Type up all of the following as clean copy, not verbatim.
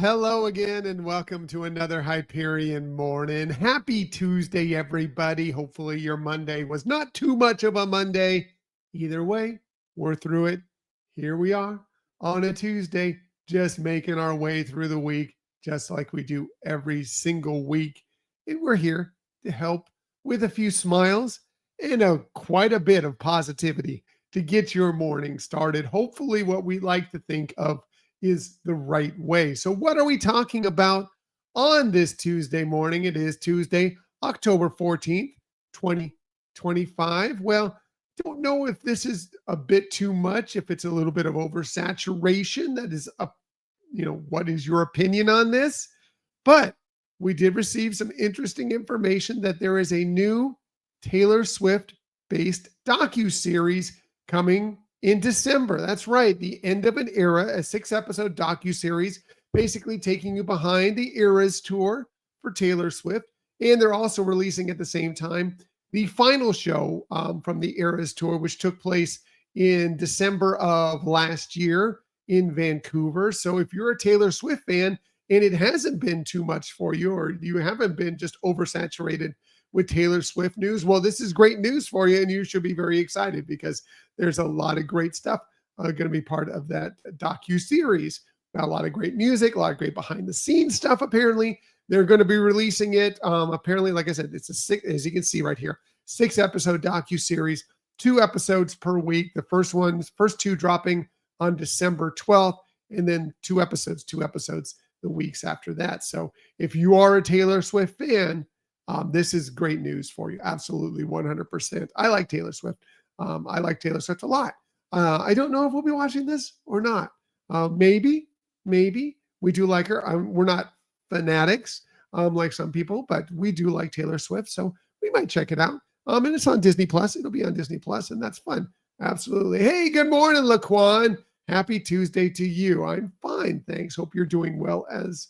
Hello again, and welcome to another Hyperion morning. Happy Tuesday, everybody. Hopefully, your Monday was not too much of a Monday. Either way, we're through it. Here we are on a Tuesday, just making our way through the week, just like we do every single week. And we're here to help with a few smiles and quite a bit of positivity to get your morning started. Hopefully, what we like to think of is the right way. So, what are we talking about on this Tuesday morning? It is Tuesday, October 14th, 2025. Well, don't know if this is a bit too much, if it's a little bit of oversaturation. That is up, what is your opinion on this? But we did receive some interesting information that there is a new Taylor Swift based docu-series coming in December. That's right, the end of an era, a 6-episode docuseries, basically taking you behind the Eras tour for Taylor Swift. And they're also releasing at the same time the final show from the Eras tour, which took place in December of last year in Vancouver. So if you're a Taylor Swift fan and it hasn't been too much for you, or you haven't been just oversaturated with Taylor Swift news, well, this is great news for you, and you should be very excited because there's a lot of great stuff going to be part of that docu-series. Got a lot of great music, a lot of great behind-the-scenes stuff, apparently. They're going to be releasing it. Apparently, like I said, it's as you can see right here, 6-episode docu-series, 2 episodes per week. The first 2 dropping on December 12th, and then 2 episodes the weeks after that. So if you are a Taylor Swift fan, this is great news for you. Absolutely, 100%. I like Taylor Swift. I like Taylor Swift a lot. I don't know if we'll be watching this or not. Maybe we do like her. We're not fanatics like some people, but we do like Taylor Swift, so we might check it out. And it's on Disney Plus. It'll be on Disney Plus, and that's fun. Absolutely. Hey, good morning, Laquan. Happy Tuesday to you. I'm fine, thanks. Hope you're doing well as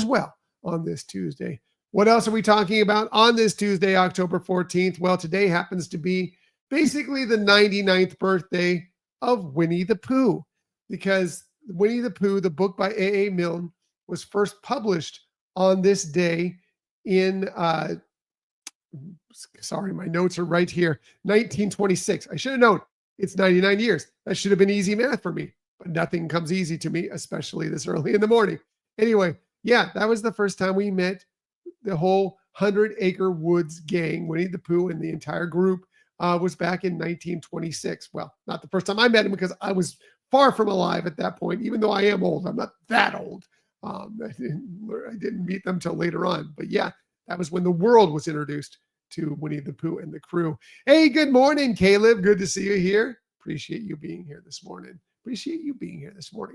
well on this Tuesday. What else are we talking about on this Tuesday, October 14th? Well, today happens to be basically the 99th birthday of Winnie the Pooh, because Winnie the Pooh, the book by A.A. Milne, was first published on this day in, sorry, my notes are right here, 1926. I should have known. It's 99 years. That should have been easy math for me, but nothing comes easy to me, especially this early in the morning. Anyway, yeah, that was the first time we met the whole 100 Acre Woods gang. Winnie the Pooh and the entire group was back in 1926. Well, not the first time I met him, because I was far from alive at that point, even though I am old. I'm not that old. I didn't meet them till later on. But yeah, that was when the world was introduced to Winnie the Pooh and the crew. Hey, good morning, Caleb. Good to see you here. Appreciate you being here this morning.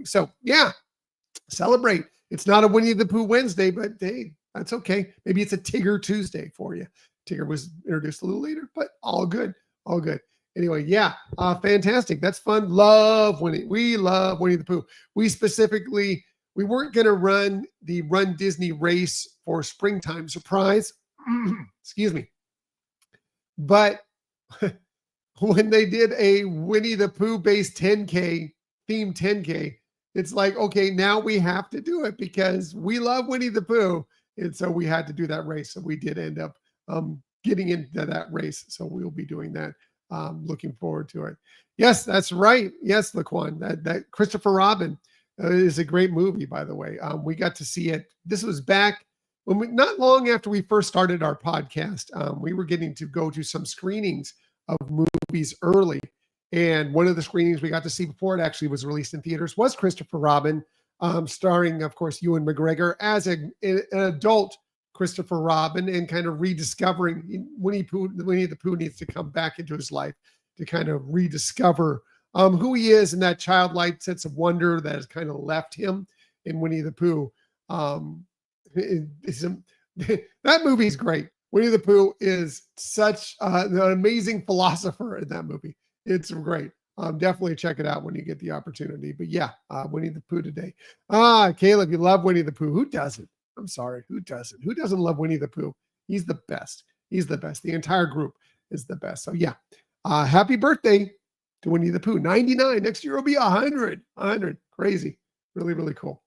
So yeah, celebrate. It's not a Winnie the Pooh Wednesday, but hey, that's okay. Maybe it's a Tigger Tuesday for you. Tigger was introduced a little later, but all good. Anyway, yeah, fantastic. That's fun. Love Winnie. We love Winnie the Pooh. We weren't going to run the Run Disney race for springtime surprise. Excuse me. But when they did a Winnie the Pooh based 10K, themed 10K, it's like, okay, now we have to do it because we love Winnie the Pooh. And so we had to do that race. So we did end up getting into that race. So we'll be doing that. Looking forward to it. Yes, that's right. Yes, Laquan, that Christopher Robin is a great movie, by the way. We got to see it. This was back when not long after we first started our podcast. We were getting to go to some screenings of movies early. And one of the screenings we got to see before it actually was released in theaters was Christopher Robin, starring, of course, Ewan McGregor as an adult Christopher Robin, and kind of rediscovering Winnie the Pooh needs to come back into his life to kind of rediscover who he is, and that childlike sense of wonder that has kind of left him in Winnie the Pooh. That movie's great. Winnie the Pooh is such an amazing philosopher in that movie. It's great. Definitely check it out when you get the opportunity. But yeah, Winnie the Pooh today. Caleb, you love Winnie the Pooh. Who doesn't? I'm sorry. Who doesn't? Who doesn't love Winnie the Pooh? He's the best. The entire group is the best. So yeah, happy birthday to Winnie the Pooh. 99. Next year will be 100. 100. Crazy. Really, really cool.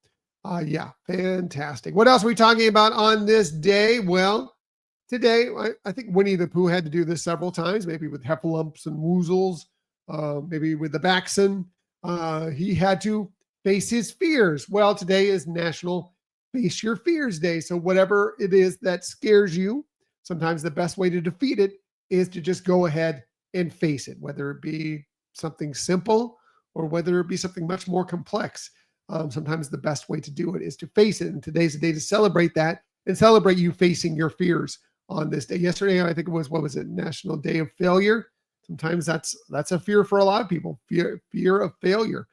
Yeah, fantastic. What else are we talking about on this day? Well, today, I think Winnie the Pooh had to do this several times, maybe with heffalumps and woozles, maybe with the Baxen. He had to face his fears. Well, today is National Face Your Fears Day. So, whatever it is that scares you, sometimes the best way to defeat it is to just go ahead and face it, whether it be something simple or whether it be something much more complex. Sometimes the best way to do it is to face it. And today's the day to celebrate that and celebrate you facing your fears on this day. Yesterday, I think it was, what was it, National Day of Failure. Sometimes that's a fear for a lot of people. Fear of failure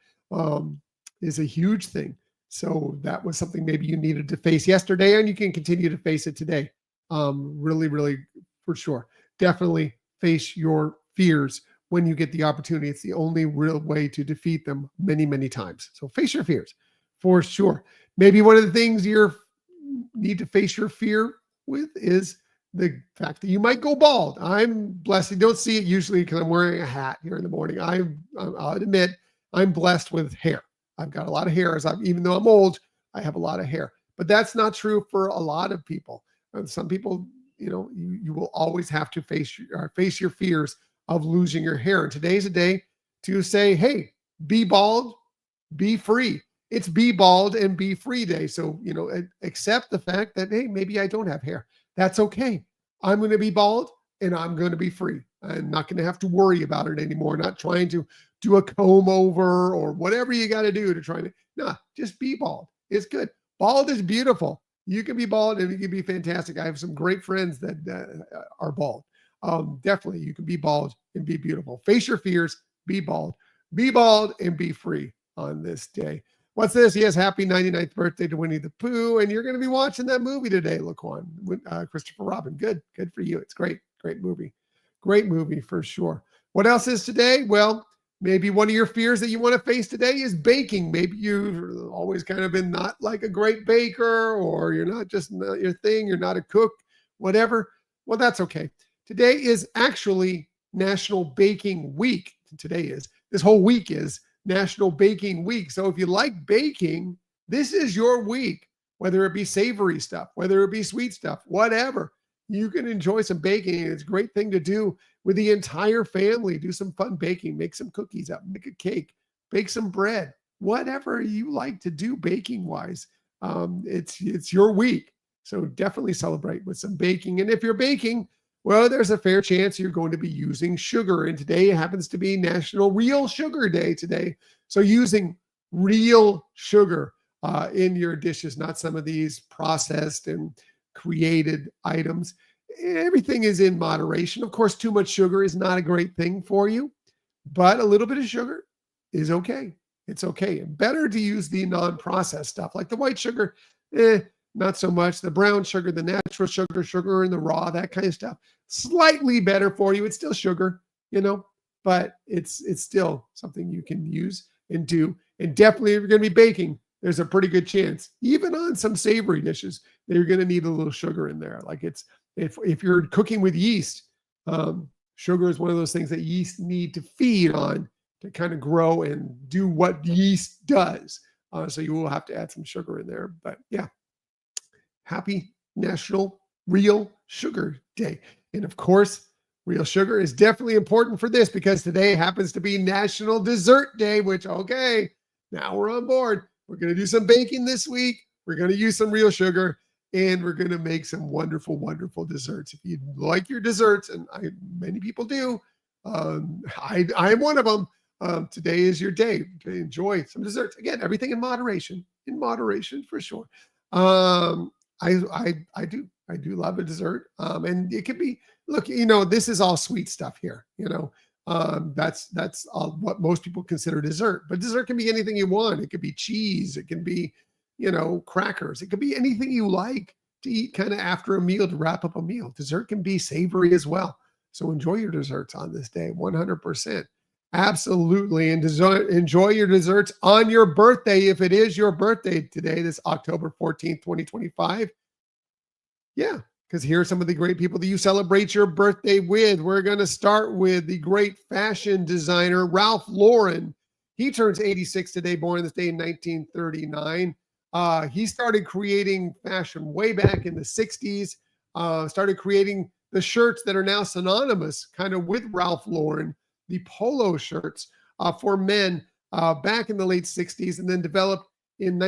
is a huge thing. So that was something maybe you needed to face yesterday, and you can continue to face it today. Really, really, for sure. Definitely face your fears when you get the opportunity. It's the only real way to defeat them many, many times. So face your fears for sure. Maybe one of the things you need to face your fear with is the fact that you might go bald. I'm blessed. You don't see it usually because I'm wearing a hat here in the morning. I'll admit I'm blessed with hair. I've got a lot of hair. Even though I'm old, I have a lot of hair. But that's not true for a lot of people. And some people, you will always have to face your fears of losing your hair. And today's a day to say, hey, be bald, be free. It's be bald and be free day. So, accept the fact that, hey, maybe I don't have hair. That's okay. I'm going to be bald and I'm going to be free. I'm not going to have to worry about it anymore. Not trying to do a comb over or whatever you got to do to try to, just be bald. It's good. Bald is beautiful. You can be bald and you can be fantastic. I have some great friends that are bald. Definitely, you can be bald and be beautiful. Face your fears, be bald and be free on this day. What's this? Yes, happy 99th birthday to Winnie the Pooh. And you're going to be watching that movie today, Laquan, Christopher Robin. Good for you. It's great movie. Great movie for sure. What else is today? Well, maybe one of your fears that you want to face today is baking. Maybe you've always kind of been not like a great baker, or you're not your thing. You're not a cook, whatever. Well, that's okay. Today is actually National Baking Week. This whole week is National Baking Week. So if you like baking, this is your week, whether it be savory stuff, whether it be sweet stuff, whatever. You can enjoy some baking. It's a great thing to do with the entire family. Do some fun baking, make some cookies up, make a cake, bake some bread, whatever you like to do baking wise. It's your week. So definitely celebrate with some baking. And if you're baking, well, there's a fair chance you're going to be using sugar. And today happens to be National Real Sugar Day today. So using real sugar in your dishes, not some of these processed and created items. Everything is in moderation. Of course, too much sugar is not a great thing for you, but a little bit of sugar is okay. It's okay. Better to use the non-processed stuff like the white sugar. Not so much. The brown sugar, the natural sugar in the raw, that kind of stuff. Slightly better for you. It's still sugar, but it's still something you can use and do. And definitely if you're going to be baking, there's a pretty good chance, even on some savory dishes, that you're going to need a little sugar in there. Like if you're cooking with yeast, sugar is one of those things that yeast need to feed on to kind of grow and do what yeast does. So you will have to add some sugar in there. But yeah. Happy National Real Sugar Day. And of course, real sugar is definitely important for this because today happens to be National Dessert Day, which, okay, now we're on board. We're going to do some baking this week. We're going to use some real sugar and we're going to make some wonderful, wonderful desserts. If you like your desserts, and many people do, I'm one of them. Today is your day to enjoy some desserts. Again, everything in moderation for sure. I do love a dessert. And it could be, look, this is all sweet stuff here, that's all what most people consider dessert, but dessert can be anything you want. It could be cheese. It can be, crackers. It could be anything you like to eat kind of after a meal to wrap up a meal. Dessert can be savory as well. So enjoy your desserts on this day, 100%. Absolutely. And enjoy your desserts on your birthday. If it is your birthday today, this October 14th, 2025. Yeah, because here are some of the great people that you celebrate your birthday with. We're going to start with the great fashion designer, Ralph Lauren. He turns 86 today, born this day in 1939. He started creating fashion way back in the 60s, started creating the shirts that are now synonymous kind of with Ralph Lauren, the polo shirts for men back in the late 60s, and then developed in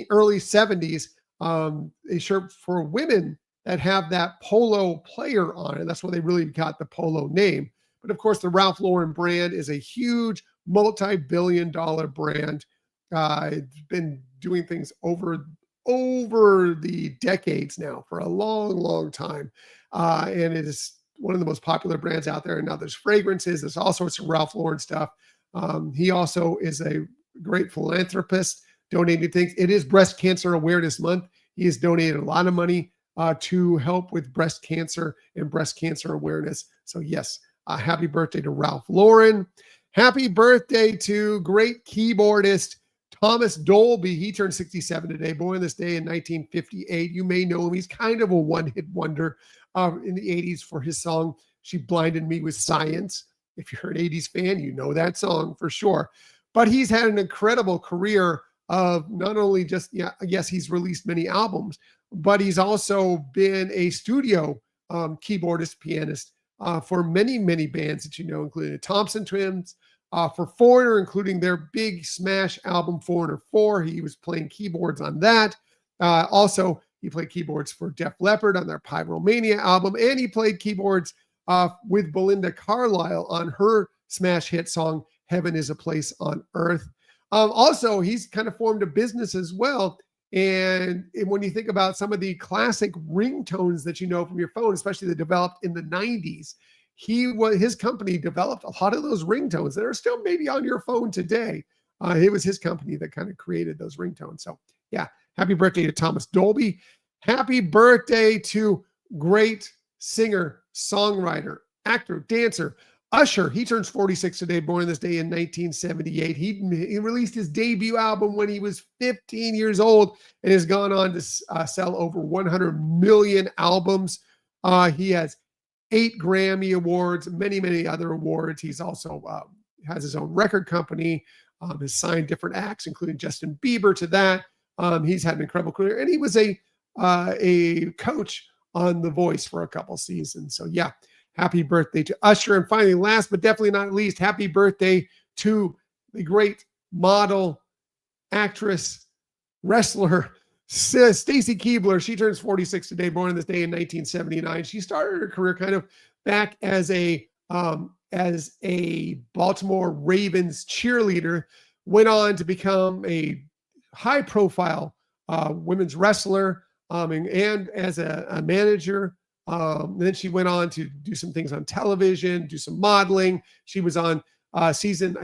early 70s a shirt for women that have that polo player on it. That's where they really got the polo name. But of course, the Ralph Lauren brand is a huge multi-billion-dollar brand. It's been doing things over the decades now for a long, long time, and it is one of the most popular brands out there. And now there's fragrances, there's all sorts of Ralph Lauren stuff. He also is a great philanthropist, donating things. It is Breast Cancer Awareness Month. He has donated a lot of money to help with breast cancer and breast cancer awareness. So yes, happy birthday to Ralph Lauren. Happy birthday to great keyboardist Thomas Dolby. He turned 67 today, born this day in 1958. You may know him. He's kind of a one-hit wonder in the 80s for his song, She Blinded Me with Science. If you're an 80s fan, you know that song for sure. But he's had an incredible career of not only just, yes, he's released many albums, but he's also been a studio keyboardist, pianist for many, many bands that you know, including the Thompson Twins, for Foreigner, including their big smash album, Foreigner 4. He was playing keyboards on that. Also, he played keyboards for Def Leppard on their Pyromania album, and he played keyboards with Belinda Carlisle on her smash hit song, Heaven is a Place on Earth. Also, he's kind of formed a business as well. And when you think about some of the classic ringtones that you know from your phone, especially that developed in the 90s, his company developed a lot of those ringtones that are still maybe on your phone today. It was his company that kind of created those ringtones. So yeah, happy birthday to Thomas Dolby. Happy birthday to great singer, songwriter, actor, dancer, Usher. He turns 46 today, born this day in 1978. He released his debut album when he was 15 years old and has gone on to sell over 100 million albums. He has 8 Grammy Awards, many, many other awards. He's also has his own record company, has signed different acts, including Justin Bieber to that. He's had an incredible career, and he was a coach on The Voice for a couple seasons. So yeah, happy birthday to Usher. And finally, last but definitely not least, happy birthday to the great model, actress, wrestler, Stacy Keibler. She turns 46 today, born this day in 1979. She started her career kind of back as a Baltimore Ravens cheerleader, went on to become a high-profile women's wrestler, and as a manager. Then she went on to do some things on television, do some modeling. She was on season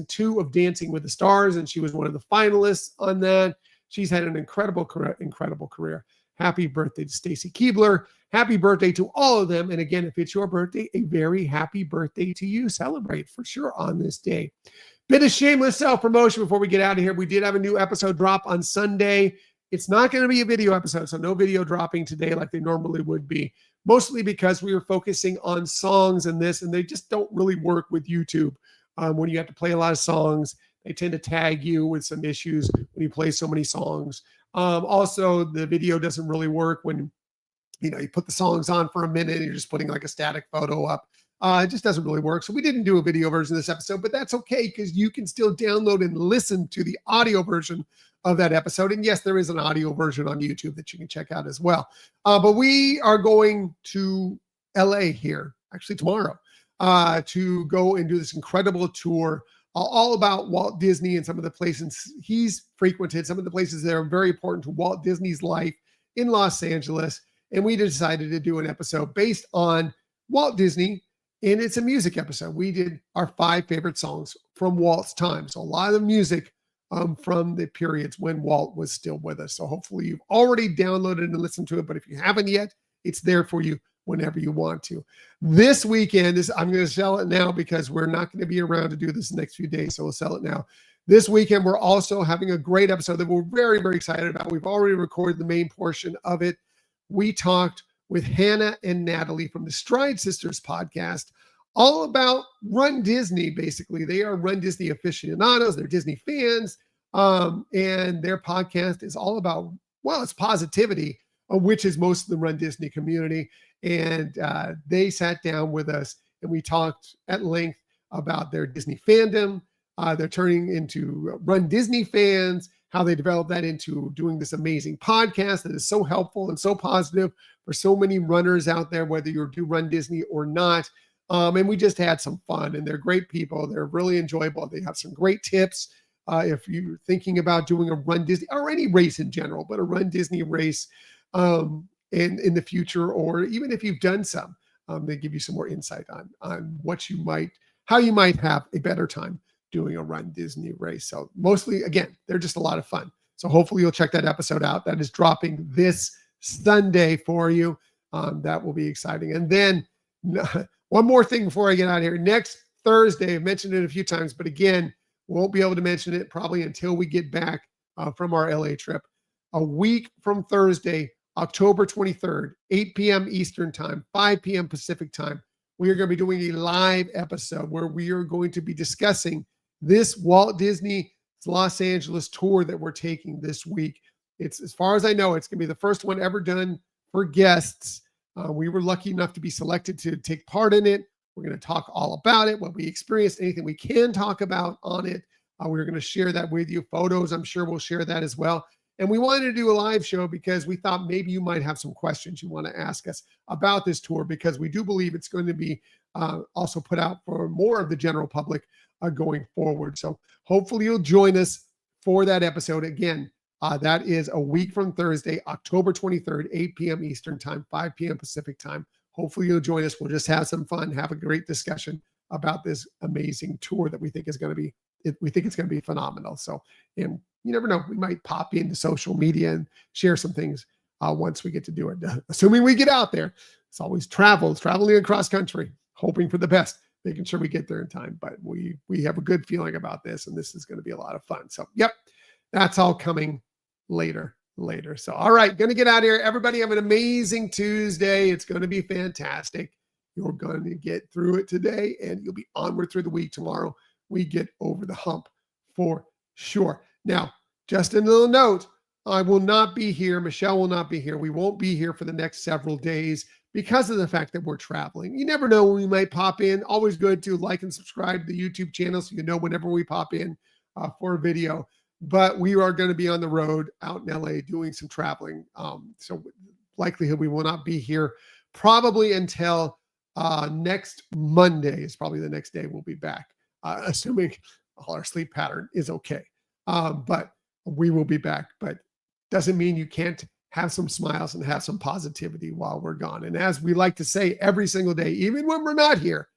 2 of Dancing with the Stars, and she was one of the finalists on that. She's had an incredible career. Happy birthday to Stacy Keibler. Happy birthday to all of them. And again, if it's your birthday, a very happy birthday to you. Celebrate for sure on this day. Bit of shameless self-promotion before we get out of here. We did have a new episode drop on Sunday. It's not going to be a video episode, so no video dropping today like they normally would be, mostly because we were focusing on songs and they just don't really work with YouTube. When you have to play a lot of songs, they tend to tag you with some issues when you play so many songs. Also, the video doesn't really work when you put the songs on for a minute and you're just putting like a static photo up. It just doesn't really work. So we didn't do a video version of this episode, but that's okay because you can still download and listen to the audio version of that episode. And yes, there is an audio version on YouTube that you can check out as well. But we are going to LA here, actually tomorrow, to go and do this incredible tour all about Walt Disney and some of the places he's frequented, some of the places that are very important to Walt Disney's life in Los Angeles. And we decided to do an episode based on Walt Disney, and it's a music episode. We did our 5 favorite songs from Walt's time. So a lot of the music from the periods when Walt was still with us. So hopefully you've already downloaded and listened to it, but if you haven't yet, it's there for you whenever you want to. This weekend, I'm going to sell it now because we're not going to be around to do this the next few days, so we'll sell it now. This weekend, we're also having a great episode that we're very, very excited about. We've already recorded the main portion of it. We talked with Hannah and Natalie from the Stride Sisters podcast all about Run Disney, basically. They are Run Disney aficionados. They're Disney fans. And their podcast is all about, well, it's positivity, which is most of the Run Disney community. And they sat down with us and we talked at length about their Disney fandom. They're turning into Run Disney fans, how they developed that into doing this amazing podcast that is so helpful and so positive for so many runners out there, whether you do Run Disney or not. And we just had some fun, and they're great people. They're really enjoyable. They have some great tips. If you're thinking about doing a Run Disney or any race in general, but a Run Disney race in the future, or even if you've done some, they give you some more insight on how you might have a better time doing a Run Disney race. So mostly, again, they're just a lot of fun. So hopefully you'll check that episode out. That is dropping this Sunday for you. That will be exciting. And then one more thing before I get out of here. Next Thursday, I've mentioned it a few times, but again, won't be able to mention it probably until we get back from our LA trip. A week from Thursday, October 23rd, 8 p.m. Eastern time, 5 p.m. Pacific time, we are going to be doing a live episode where we are going to be discussing this Walt Disney Los Angeles tour that we're taking this week. It's, as far as I know, it's going to be the first one ever done for guests. We were lucky enough to be selected to take part in it. We're going to talk all about it, what we experienced, anything we can talk about on it. We're going to share that with you. Photos, I'm sure we'll share that as well. And we wanted to do a live show because we thought maybe you might have some questions you want to ask us about this tour, because we do believe it's going to be also put out for more of the general public going forward. So hopefully you'll join us for that episode. Again, that is a week from Thursday, October 23rd, 8 p.m. Eastern time, 5 p.m. Pacific time. Hopefully you'll join us. We'll just have some fun, have a great discussion about this amazing tour that we think is going to be, we think it's going to be phenomenal. So, and you never know, we might pop into social media and share some things once we get to do it. Assuming we get out there. It's always traveling across country, hoping for the best, making sure we get there in time. But we have a good feeling about this, and this is going to be a lot of fun. So, yep, that's all coming later. So, all right, going to get out of here. Everybody have an amazing Tuesday. It's going to be fantastic. You're going to get through it today, and you'll be onward through the week. Tomorrow, we get over the hump for sure. Now, just a little note, I will not be here. Michelle will not be here. We won't be here for the next several days because of the fact that we're traveling. You never know when we might pop in. Always good to like and subscribe to the YouTube channel so you know whenever we pop in for a video. But we are going to be on the road out in LA doing some traveling. So likelihood we will not be here probably until next Monday is probably the next day we'll be back, assuming all our sleep pattern is okay. But we will be back. But doesn't mean you can't have some smiles and have some positivity while we're gone. And as we like to say every single day, even when we're not here,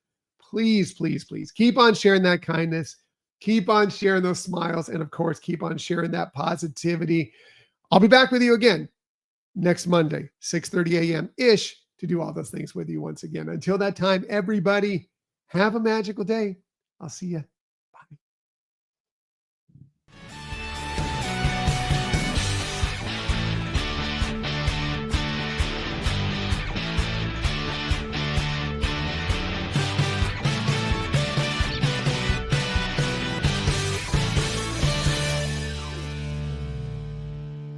please, please, please keep on sharing that kindness. Keep on sharing those smiles. And of course, keep on sharing that positivity. I'll be back with you again next Monday, 6:30 a.m.-ish to do all those things with you once again. Until that time, everybody, have a magical day. I'll see you